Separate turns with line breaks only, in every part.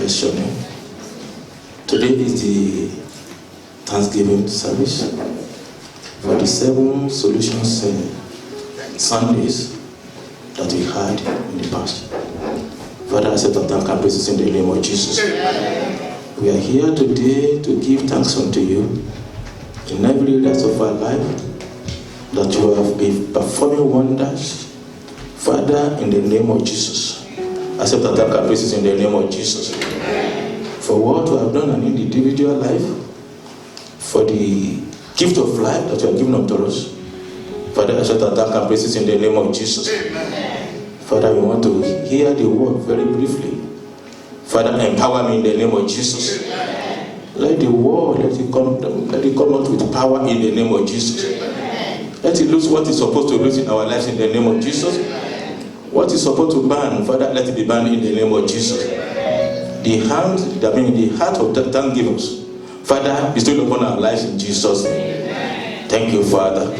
bless your name. Today is the Thanksgiving service for the 7 solutions Sundays that we had in the past. Father, I said, thank and praises in the name of Jesus. We are here today to give thanks unto you in every area of our life that you have been performing wonders. Father, in the name of Jesus, I said, thank and praises in the name of Jesus. For what you have done in an individual life, for the gift of life that you have given unto us. Father, I said, thank and praises in the name of Jesus. Father, we want to hear the word very briefly. Father, empower me in the name of Jesus. Let the word, let it come out with power in the name of Jesus. Let it lose what is supposed to lose in our lives in the name of Jesus. What is supposed to burn, Father, let it be burned in the name of Jesus. The heart of the thanksgivers, Father, bestow upon our lives in Jesus' name. Thank you, Father.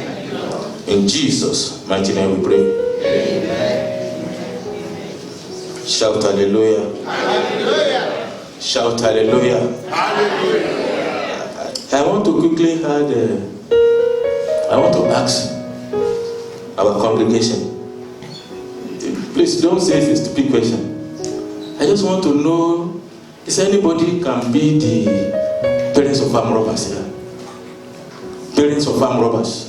In Jesus' mighty name we pray. Shout hallelujah. Hallelujah. Shout hallelujah. Hallelujah. I want to quickly I want to ask our congregation. Please don't say it's a stupid question. I just want to know, is anybody can be the parents of armed robbers here? Parents of armed robbers.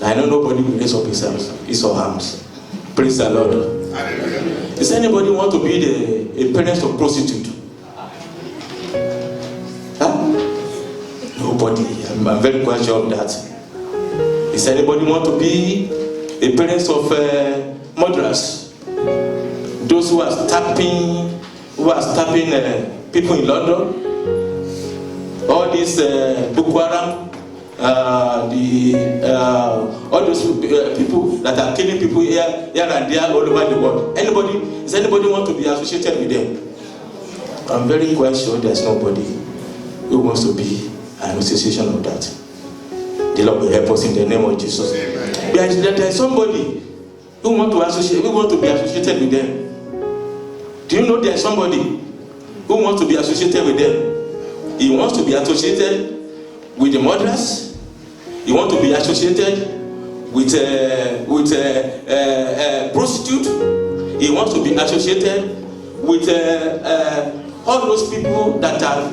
I know nobody will raise up his or hands. Praise the Lord. Hallelujah. Does anybody want to be a parent of prostitute? Huh? Nobody. I'm very quite sure of that. Does anybody want to be a parent of murderers? Those who are stabbing people in London? All these Boko Haram, all those people that are killing people here and there all over the world. Does anybody want to be associated with them? I'm very quite sure there's nobody who wants to be an association of that. The Lord will help us in the name of Jesus. There is somebody who want to be associated with them. Do you know there is somebody who wants to be associated with them? He wants to be associated with the murderers. You want to be associated with prostitute. You want to be associated with all those people that are,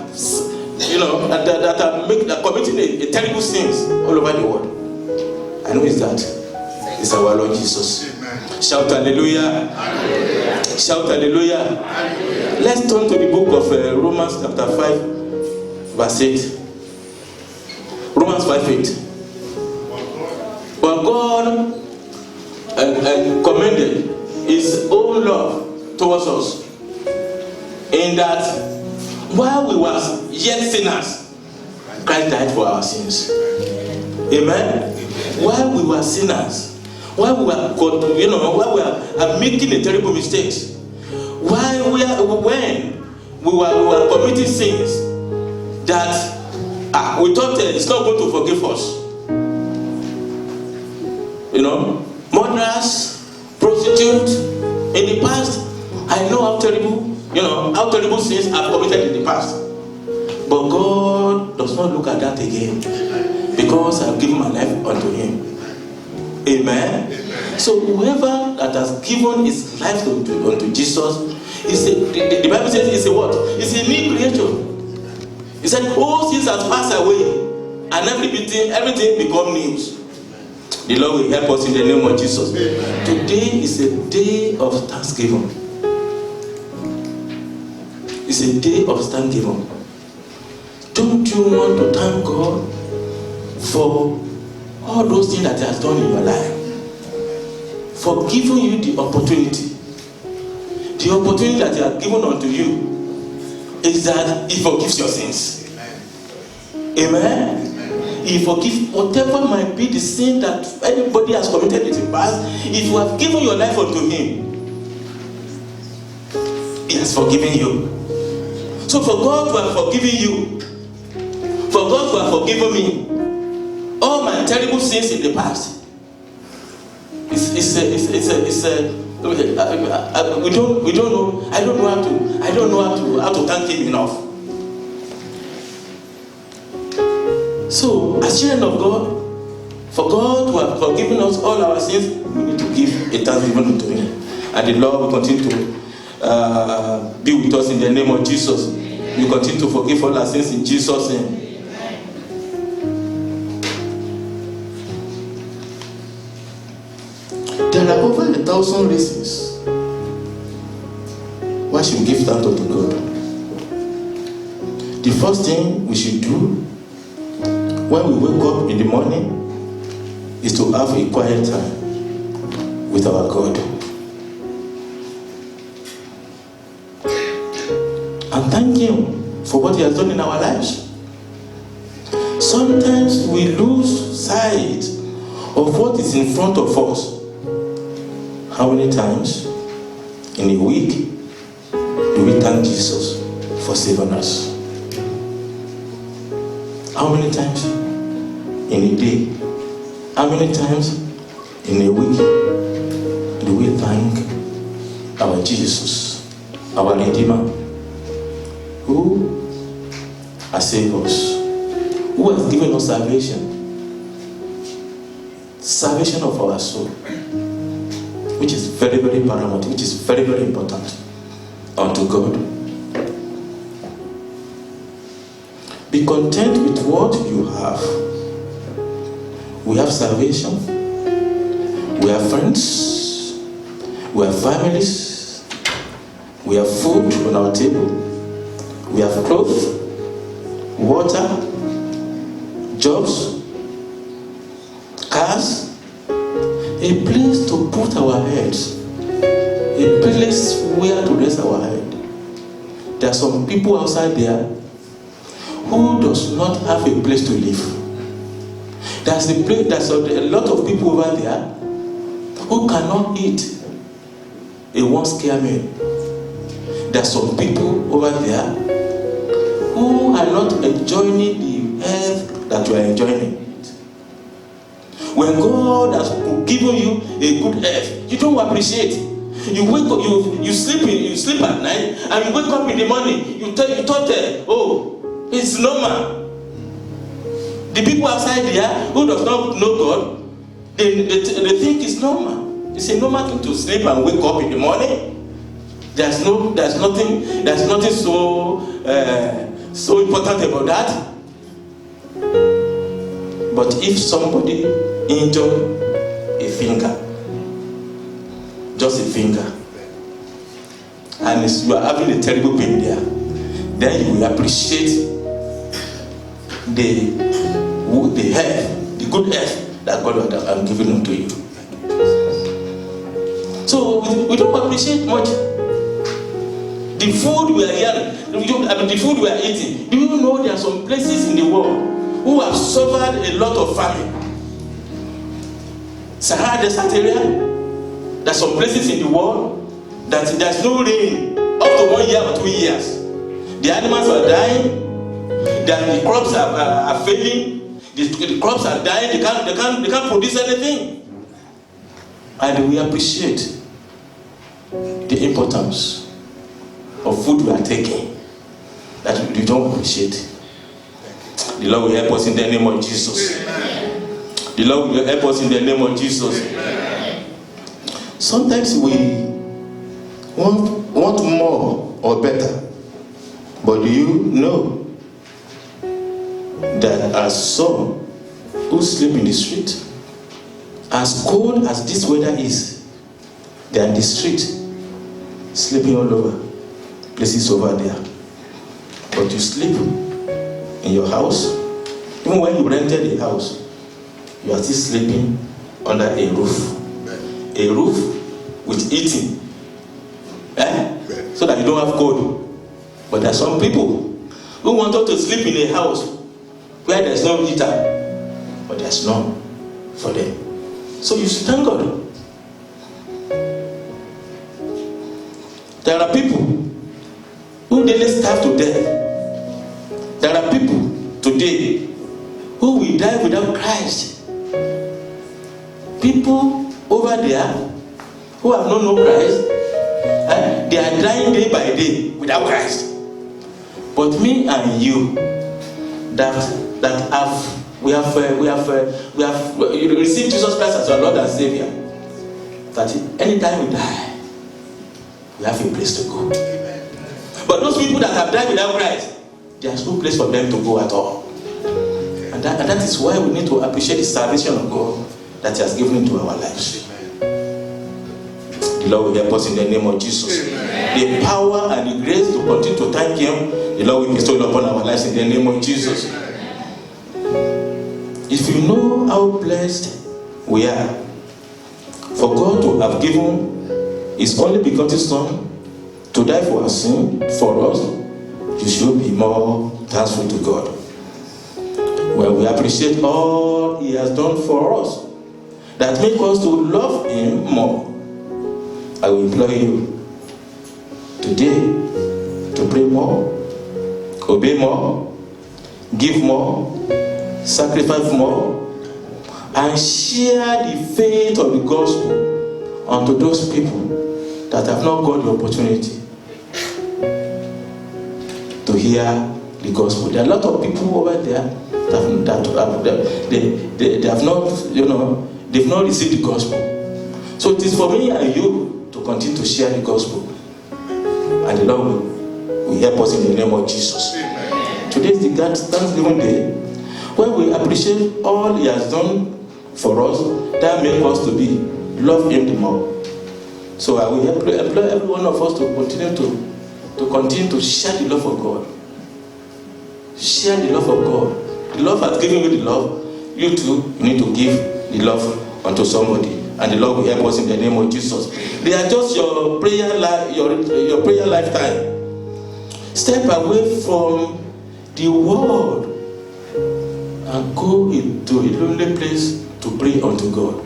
that are committing a terrible sins all over the world. I know it's that. It's our Lord Jesus. Amen. Shout hallelujah. Hallelujah. Shout hallelujah. Hallelujah. Let's turn to the book of Romans chapter 5, verse 8. Romans 5:8. But God commended His own love towards us, in that while we were yet sinners, Christ died for our sins. Amen. While we were sinners, while we were making a terrible mistakes, when we were committing sins that we thought it's not going to forgive us. Murderers, prostitutes. In the past, I know how terrible sins I've committed in the past. But God does not look at that again, because I've given my life unto Him. Amen. So whoever that has given his life unto Jesus, the Bible says it's a what? It's a new creature. He said, all things has passed away, and everything become new. The Lord will help us in the name of Jesus. Amen. Today is a day of thanksgiving. It's a day of thanksgiving. Don't you want to thank God for all those things that He has done in your life? For giving you the opportunity. The opportunity that He has given unto you is that He forgives your sins. Amen. He forgives whatever might be the sin that anybody has committed in the past. If you have given your life unto Him, He has forgiven you. So for God to have forgiven you, for God to have forgiven me all my terrible sins in the past, it's We don't know. I don't know how to thank him enough. So, as children of God, for God to have forgiven us all our sins, we need to give a thanksgiving to him. And the Lord will continue to be with us in the name of Jesus. We continue to forgive all our sins in Jesus' name. There are over 1,000 reasons why should we give thanks to God. The first thing we should do when we wake up in the morning is to have a quiet time with our God. And thank him for what he has done in our lives. Sometimes we lose sight of what is in front of us. How many times in a week do we thank Jesus for saving us? How many times in a day? How many times in a week do we thank our Jesus, our Redeemer, who has saved us, who has given us salvation of our soul, which is very, very paramount, which is very, very important unto God. Be content with what you have. We have salvation. We have friends. We have families. We have food on our table. We have clothes, water, jobs, cars, a place to put our heads, a place where to rest our head. There are some people outside there who does not have a place to live. There's a lot of people over there who cannot eat a one square meal. There are some people over there who are not enjoying the health that you are enjoying. When God has given you a good health, you don't appreciate. You wake up, you sleep at night, and you wake up in the morning. You thought, oh, it's normal. The people outside there who does not know God, they think it's normal. It's a normal thing to sleep and wake up in the morning. There's nothing so important about that. But if somebody injured a finger, just a finger, and you are having a terrible pain there, then you will appreciate the health, the good health that God has given unto you. So we don't appreciate much. The food we are hearing, the food we are eating. Do you know there are some places in the world who have suffered a lot of famine? Sahara Desert area. There are some places in the world that there's no rain up to 1 year or 2 years. The animals are dying. The crops are failing. The crops are dying. They can't produce anything. And we appreciate the importance of food we are taking that we don't appreciate. The Lord will help us in the name of Jesus. The Lord will help us in the name of Jesus. Sometimes we want more or better. But do you know that as some who sleep in the street, as cold as this weather is, they are in the street, sleeping all over, places over there. But you sleep in your house. Even when you rented a house, you are still sleeping under a roof. A roof with heating. So that you don't have cold. But there are some people who wanted to sleep in a house where there's no heater, but there's none for them. So you should thank God. There are people who nearly starve to death. There are people today who will die without Christ. People over there who have not known Christ, they are dying day by day without Christ. But me and you, we have received Jesus Christ as our Lord and Savior, that anytime we die, we have a place to go. But those people that have died without Christ, there's no place for them to go at all. And that is why we need to appreciate the salvation of God that He has given into our lives. The Lord will help us in the name of Jesus. Amen. The power and the grace to continue to thank Him, the Lord will bestow upon our lives in the name of Jesus. Amen. If you know how blessed we are for God to have given His only begotten Son to die for our sin, for us, you should be more thankful to God. When we appreciate all He has done for us, that makes us to love Him more. I will implore you today to pray more, obey more, give more, sacrifice more, and share the faith of the gospel unto those people that have not got the opportunity to hear the gospel. There are a lot of people over there they have not, they've not received the gospel. So it is for me and you to continue to share the gospel, and the Lord will help us in the name of Jesus. Amen. Today is the Thanksgiving Day, when we appreciate all He has done for us. That makes us to be love Him the more. So I will employ every one of us to continue to share the love of God. Share the love of God. The love has given you the love. You too, you need to give the love unto somebody. And the Lord will help us in the name of Jesus. They are just your prayer your prayer lifetime. Step away from the world and go into a lonely place to pray unto God.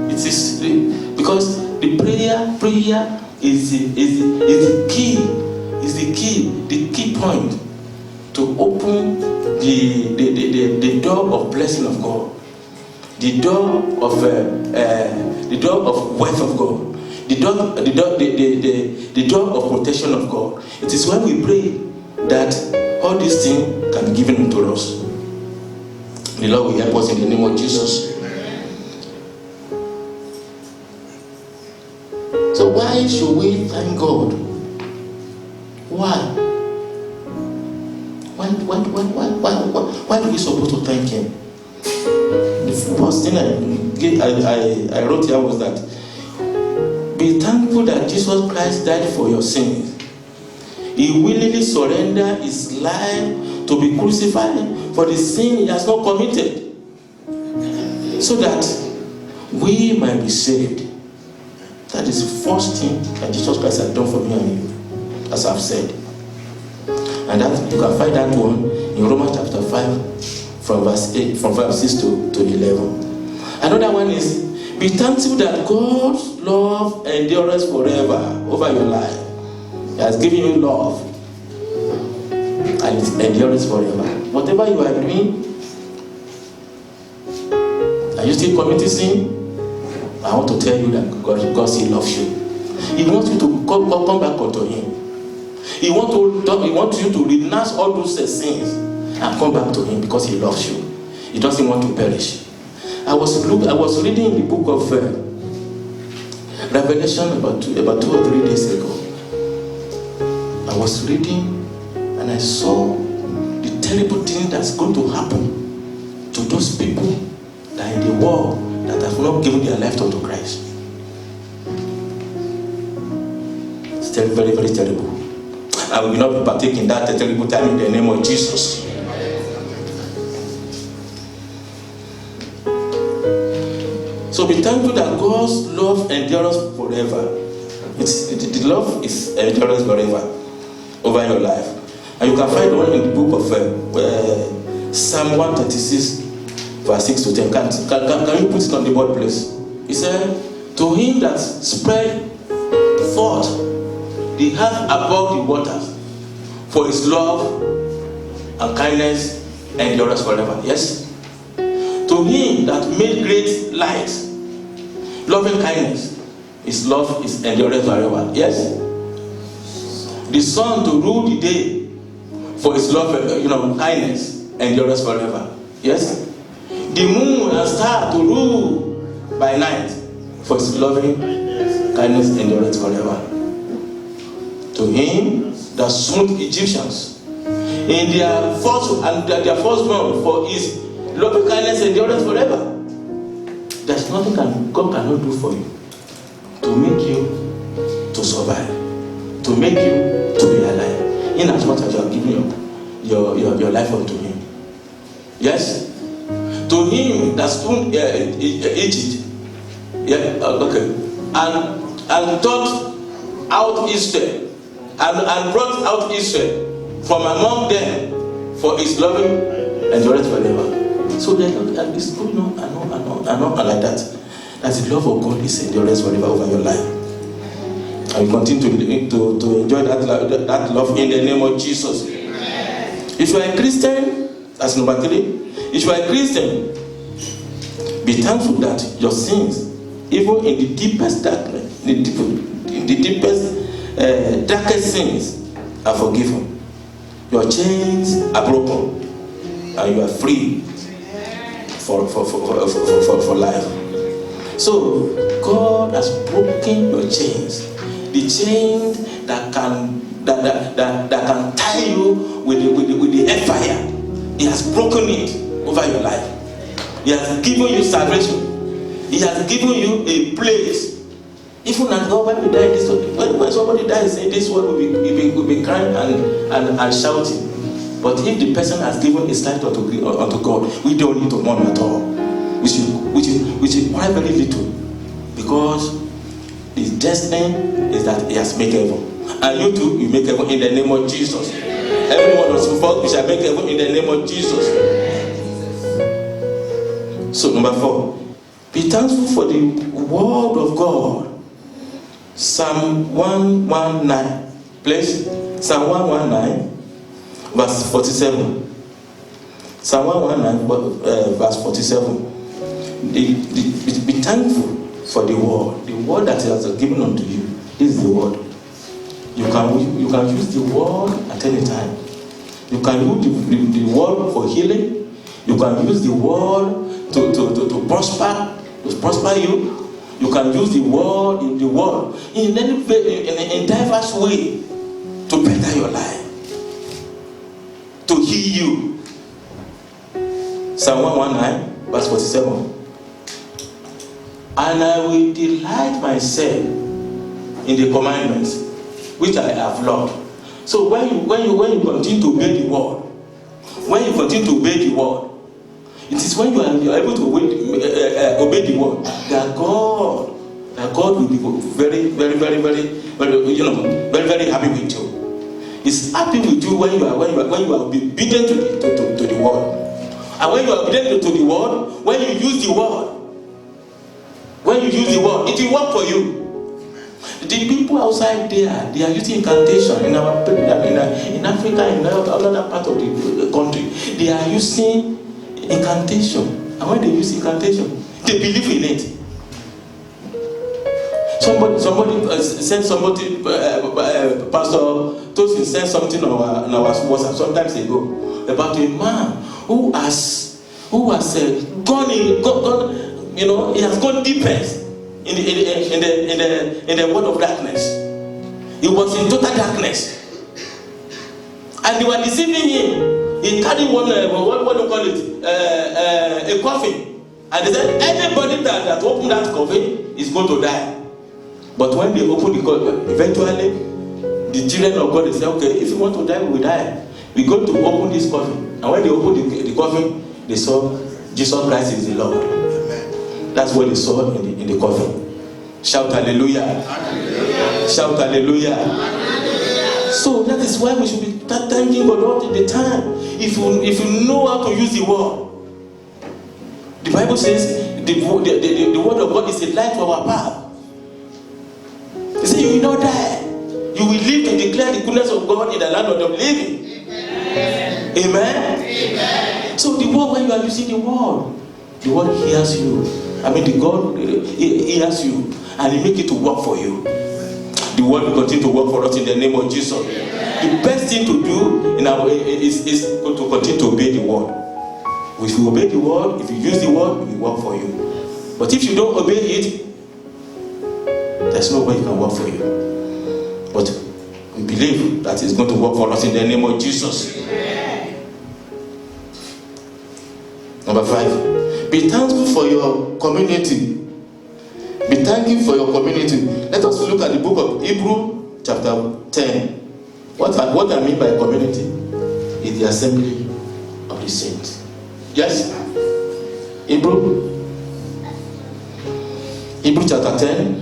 It is because the prayer is the key point to open the door of blessing of God, the door of wealth of God, the door of protection of God. It is when we pray that all these things can be given to us. The Lord will help us in the name of Jesus. So why should we thank God? Why? Why are we supposed to thank Him? The first thing I wrote here was that be thankful that Jesus Christ died for your sins. He willingly surrendered His life to be crucified for the sin He has not committed, so that we might be saved. That is the first thing that Jesus Christ has done for me and you, as I've said. And that you can find that one in Romans chapter 5 from verse 6 to 11. Another one is, be thankful that God's love endures forever over your life. He has given you love, and it endures forever. Whatever you are doing, are you still committing sin? I want to tell you that God still loves you. He wants you to come back unto Him. He wants you to renounce all those sins and come back to Him, because He loves you. He doesn't want to perish. I was reading in the book of Revelation about 2 or 3 days ago. I was reading and I saw the terrible thing that's going to happen to those people that are in the world that have not given their life to Christ. It's very, very terrible. I will not partake in that terrible time in the name of Jesus. So be thankful that God's love endures forever. The love endures forever over your life. And you can find one in the book of Psalm 136, verse 6 to 10. Can you put it on the board, please? He said, to Him that spread forth the earth above the waters, for His love and kindness endures forever. Yes? To him that made great light, loving kindness, his love is endurance forever. Yes? The sun to rule the day, for his love, kindness, endurance forever. Yes? The moon and star to rule by night, for his loving kindness, endurance forever. To him that smote Egyptians in their firstborn, for his loving kindness, endurance forever. There's nothing God cannot do for you to make you to survive, to make you to be alive, in as much as you are giving your life unto him. Yes? To him that stood Egypt, and taught out Israel, and brought out Israel from among them, for his loving endurance forever. So it's going on and like that. That the love of God is endurance forever over your life. And you continue to enjoy that love in the name of Jesus. Amen. If you are a Christian, that's number 3. If you are a Christian, be thankful that your sins, even in the deepest darkness, darkest sins, are forgiven. Your chains are broken, and you are free for life. So God has broken your chains, the chains that can tie you with the fire. He has broken it over your life. He has given you salvation. He has given you a place. Even as God, when we die, when somebody dies in this world, we'll be crying and shouting. But if the person has given his life unto God, we don't need to mourn at all. We should cry very little, because his destiny is that he has made heaven. And you too, you make heaven in the name of Jesus. Everyone of us, we shall make heaven in the name of Jesus. So number 4, be thankful for the word of God. Psalm 119, please. Psalm 119, verse 47. Psalm 119, verse 47. Be thankful for the word that he has given unto you. This is the word. You can use the word at any time. You can use the word for healing. You can use the word to prosper you. You can use the word in diverse way to better your life, to heal you. Psalm 119, verse 47. And I will delight myself in the commandments which I have loved. So when you continue to obey the word, it is when you are able to obey the word that God will be very, very, very, very, very, very, very happy with you. He's happy with you when you are obedient to the word. And when you are obedient to the word, when you use the word, it will work for you. The people outside there, they are using incantation in Africa, in other part of the country. They are using incantation, and when they use incantation, they believe in it. Somebody sent somebody, Pastor Tosin sent something on our WhatsApp sometimes ago about a man who has gone, he has gone deepest in the world of darkness. He was in total darkness, and they were deceiving him. He carried what do you call it, a coffin, and they said anybody that opened that coffin is going to die. But when they opened the coffin, eventually the children of God, they said, okay, if you want to die, we die. We're going to open this coffin. And when they opened the coffin, they saw Jesus Christ is the Lord. That's what they saw in the coffin. Shout hallelujah. Hallelujah. Shout hallelujah. Hallelujah. So that is why we should be thanking God all the time. If you know how to use the word. The Bible says the word of God is a light to our path. He said you will not die. You will live to declare the goodness of God in the land of the living. Amen. Amen. Amen. So the word, when you are using the word, The word hears you. I mean, the God hears you and He make it to work for you. The word will continue to work for us in the name of Jesus. The best thing to do in our is to continue to obey the word. If you obey the word, if you use the word, it will work for you. But if you don't obey it, there's no way it can work for you. But we believe that it's going to work for us in the name of Jesus. Number 5, be thankful for your community. Be thankful for your community. Let us look at the book of Hebrews chapter 10. What I mean by community is the assembly of the saints. Yes? Hebrews chapter 10,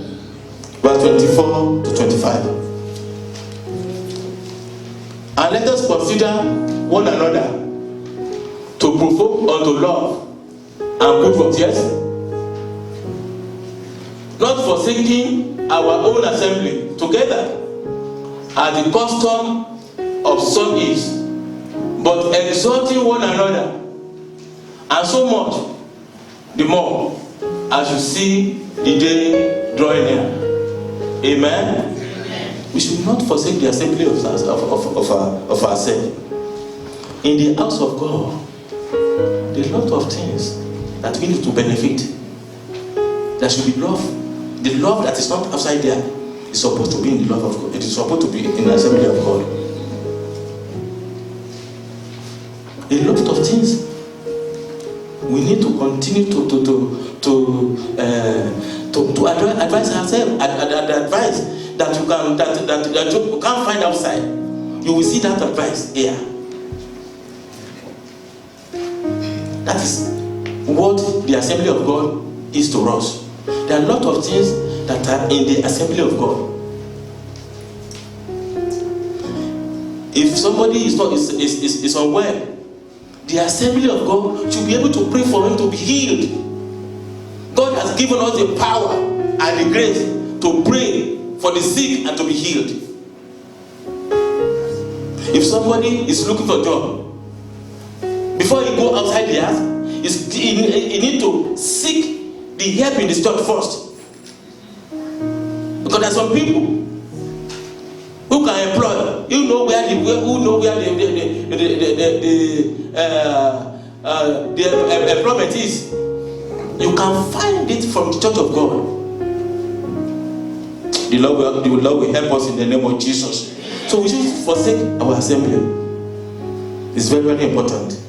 verse 24 to 25. And let us consider one another to provoke unto love and good works. Yes? Not forsaking our own assembly together, as the custom of some is, but exhorting one another, and so much the more as you see the day drawing near. Amen. We should not forsake the assembly of ourselves. In the house of God, there are a lot of things that we need to benefit. There should be love. The love that is not outside there is supposed to be in the love of God. It is supposed to be in the assembly of God. A lot of things we need to continue to advise ourselves. Advice that you can't find outside. You will see that advice here. That is what the assembly of God is to us. There are a lot of things that are in the assembly of God. If somebody is unwell, the assembly of God should be able to pray for him to be healed. God has given us the power and the grace to pray for the sick and to be healed. If somebody is looking for a job, before he go outside the house, he need to seek the help in the church first. Because there are some people who can employ, who know where the employment is. You can find it from the church of God. The Lord will help us in the name of Jesus. So we should forsake our assembly. It's very, very important.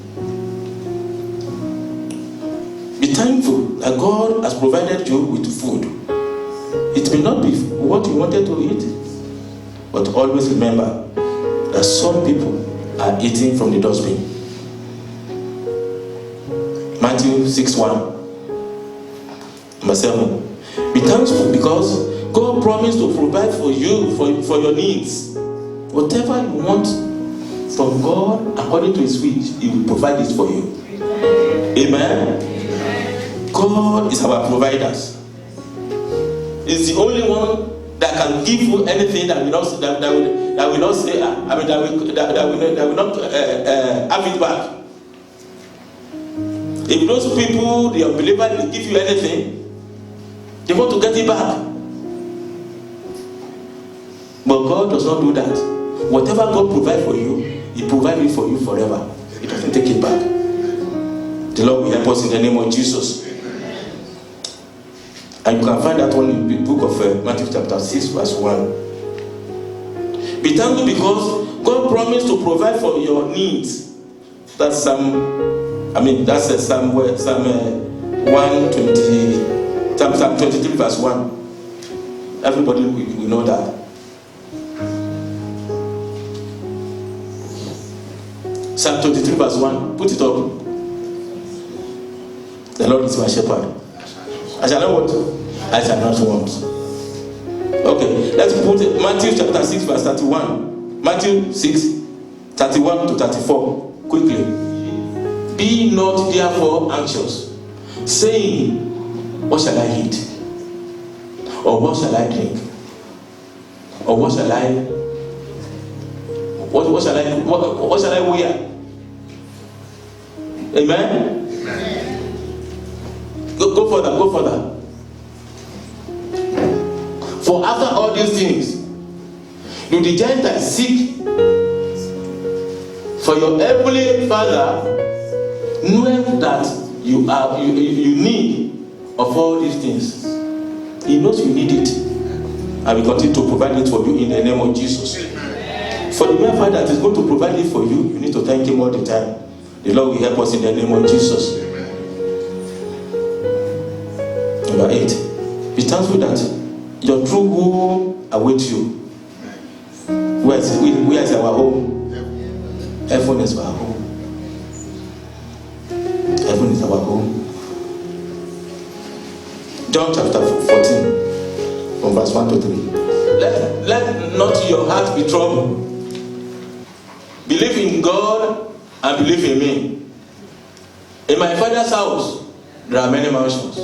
Be thankful that God has provided you with food. It may not be what you wanted to eat, but always remember that some people are eating from the dustbin. Matthew 6:1. Number 7. Be thankful because God promised to provide for you for your needs. Whatever you want from God according to His will, He will provide it for you. Amen. God is our provider. He's the only one that can give you anything that will not have it back. If those people, the unbelievers, will give you anything, they want to get it back. But God does not do that. Whatever God provides for you, He provides it for you forever. He doesn't take it back. The Lord will help us in the name of Jesus. And you can find that one in the book of Matthew chapter 6 verse 1. Be thankful because God promised to provide for your needs. That's Psalm 23 verse 1. Everybody will know that. Psalm 23 verse 1. Put it up. The Lord is my shepherd. I shall not want. I shall not want. Okay, let's put it. Matthew chapter 6 verse 31. Matthew 6, 31 to 34. Quickly. Be not therefore anxious, saying, what shall I eat? Or what shall I drink? Or what shall I wear? Amen? Go further. For after all these things, do the Gentiles seek for your heavenly Father, knowing that you need of all these things. He knows you need it, and will continue to provide it for you in the name of Jesus. For the mere fact that He's going to provide it for you, you need to thank Him all the time. The Lord will help us in the name of Jesus. Number 8. Be thankful that your true home awaits you. Where is our home? Heaven is our home. Heaven is our home. John chapter 14, from verse 1 to 3. Let not your heart be troubled. Believe in God and believe in me. In my Father's house, there are many mansions.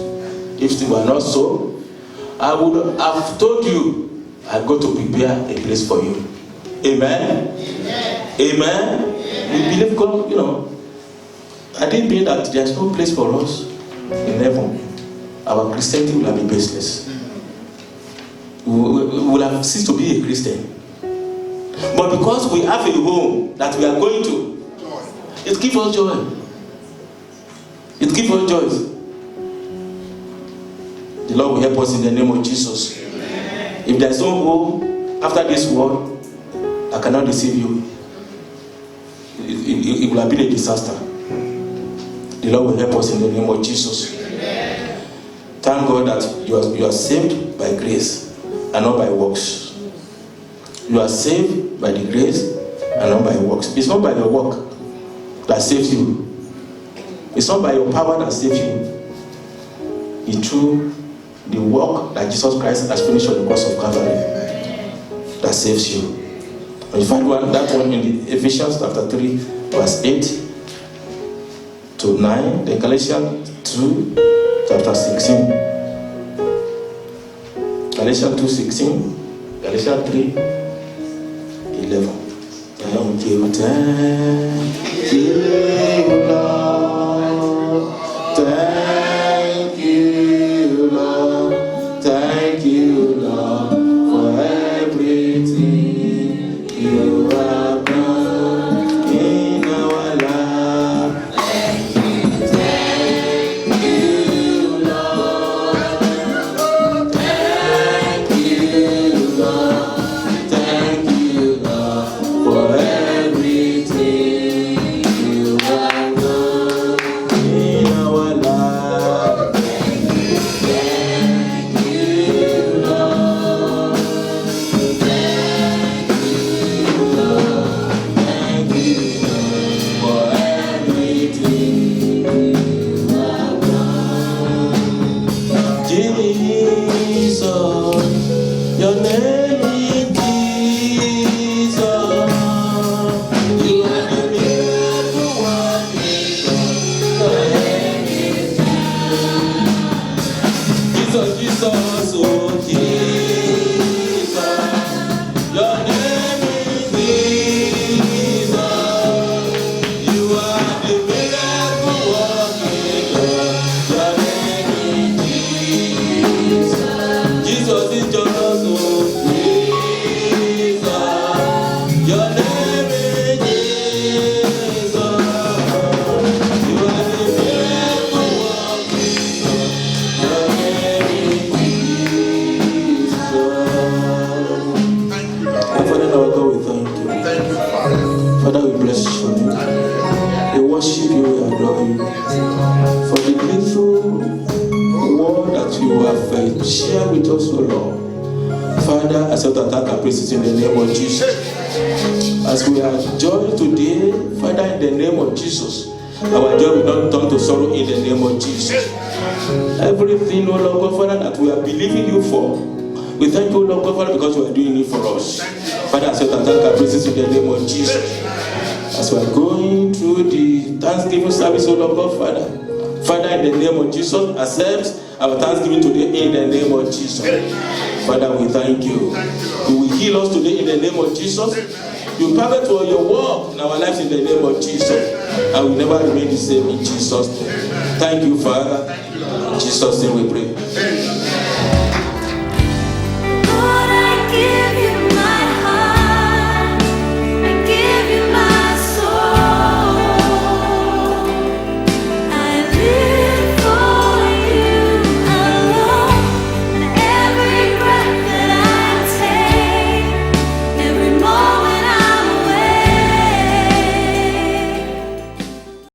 If it were not so, I would have told you, I go to prepare a place for you. Amen? Amen? We believe God, I didn't mean that there's no place for us in heaven. Our Christianity will have been baseless. We will have ceased to be a Christian. But because we have a home that we are going to, it gives us joy. It gives us joy. The Lord will help us in the name of Jesus. Amen. If there is no home after this world, I cannot deceive you. It will have been a disaster. The Lord will help us in the name of Jesus. Amen. Thank God that you are saved by grace and not by works. You are saved by the grace and not by works. It's not by your work that saves you. It's not by your power that saves you. It's through the work that Jesus Christ has finished on the cross of Calvary that saves you. And you find that one in the Ephesians chapter 3, verse 8 to 9, then Galatians 2, chapter 16. Galatians 2:16, Galatians 3:11. Thank you, Lord. Thank you, Lord. Thank you, Lord, for everything you have done in our life. Thank you, Lord. Thank you, Lord. Thank you, Lord, for everything you have done in our life. Thank you, Lord. Thank you, Lord. Thank you, Lord, for everything you have done. Jesus, your name is Jesus. You are the miracle worker. Your name is Jesus, Jesus, oh Jesus. Your name is Jesus. You are the miracle worker. Your name is Jesus. Jesus is just, oh Jesus. Your name is Jesus. You are the miracle worker. Your name is Jesus. And Father, our God, we thank you.
Thank you, Father.
Father, we bless you. We worship you, we adore you. For the beautiful word that you have shared with us, O Lord. Father, accept and thank and praise in the name of Jesus. As we are joyed today, Father, in the name of Jesus, our joy will not turn to sorrow in the name of Jesus. Everything, O Lord God, Father, that we are believing you for, we thank you, O Lord God, Father, because you are doing it for us. Father, accept and thank and praise in the name of Jesus. As we are going through the Thanksgiving service, O Lord God, Father, Father, in the name of Jesus, accept our thanksgiving today in the name of Jesus. Father, we thank you. You will heal us today in the name of Jesus. You perfect all your work in our lives in the name of Jesus. And we never remain the same in Jesus' name. Thank you, Father. Jesus' name we pray.